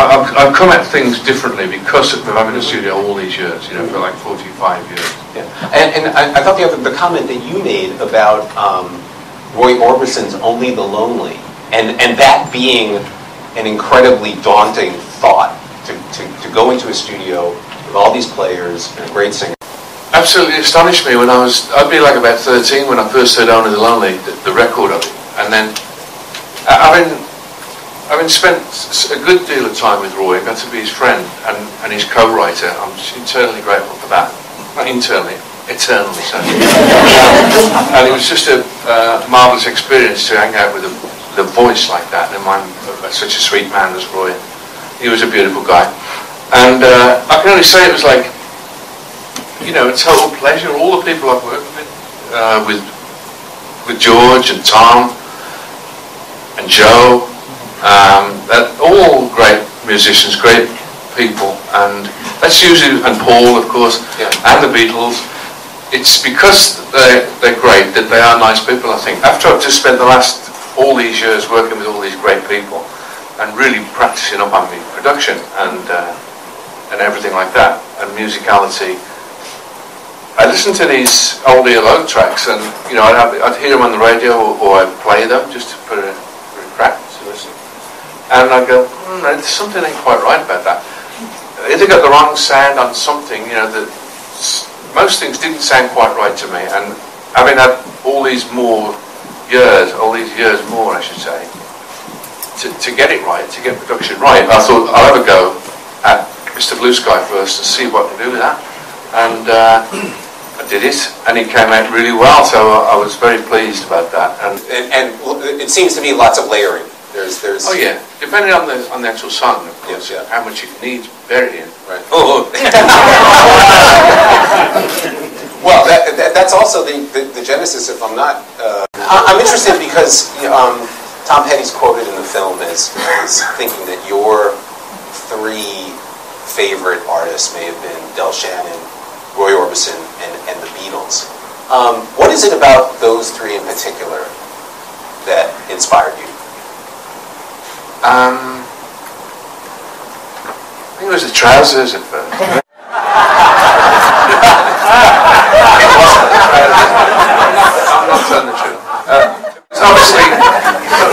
I've come at things differently because of having a studio all these years, you know, for like 45 years. Yeah. And I thought the comment that you made about Roy Orbison's Only the Lonely, and that being an incredibly daunting thought to go into a studio with all these players and a great singer. Absolutely astonished me when I'd be like about 13 when I first heard Only the Lonely, the record of it. And then, having spent a good deal of time with Roy, got to be his friend and his co-writer, I'm eternally grateful for that. Not internally, eternally so. And it was just a marvellous experience to hang out with a voice like that, and such a sweet man as Roy. He was a beautiful guy. And I can only say it was like, you know, a total pleasure. All the people I've worked with George and Tom and Joe, all great musicians, great people, and that's usually, and Paul of course, and the Beatles. It's because they're great that they are nice people, I think. After I've just spent all these years working with all these great people and really practicing up on the production and everything like that, and musicality, I listen to these old ELO tracks, and you know, I'd hear them on the radio, or I'd play them just for a crack to listen, and I'd go, something ain't quite right about that. Either got the wrong sound on something, you know, that most things didn't sound quite right to me, and having had all these years more, I should say, to get it right, to get production right, I thought I'll have a go at Mr. Blue Sky first and see what I can do with that. And I did it, and it came out really well, so I was very pleased about that. And it seems to me lots of layering. There's oh yeah, depending on the actual song, of course, how much it needs buried in. Right. Oh. Well, that's also the genesis. If I'm not, I'm interested because Tom Petty's quoted in the film as thinking that your three favorite artists may have been Del Shannon, Roy Orbison, and the Beatles. What is it about those three in particular that inspired you? I think it was the trousers at first. It wasn't the trousers. I'm not telling the truth. It's obviously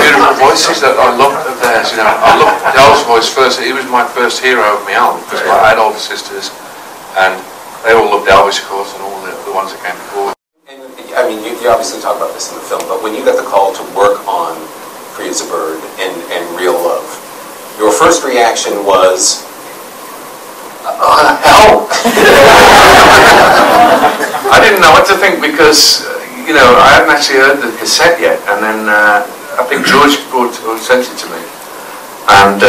beautiful voices that I loved of theirs. You know, I loved Del's voice first. He was my first hero of my own because I had older sisters, and they all loved Elvis, of course, and all the ones that came before. And I mean, you obviously talk about this in the film, but when you got the call to work on Free as a Bird and Real Love, your first reaction was, hell! I didn't know what to think because, you know, I hadn't actually heard the cassette yet, and then I think George sent it to me. And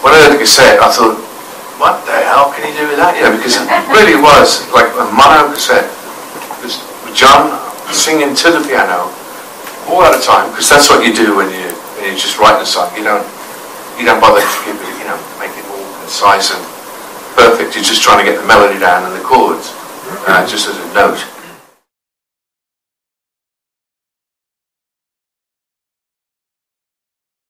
when I heard the cassette, I thought, what the hell can you do with that? You know, because it really was like a mono cassette. It was John singing to the piano all at a time, because that's what you do when you're just writing a song. You don't bother to keep it, you know, make it all concise and perfect. You're just trying to get the melody down and the chords, just as a note.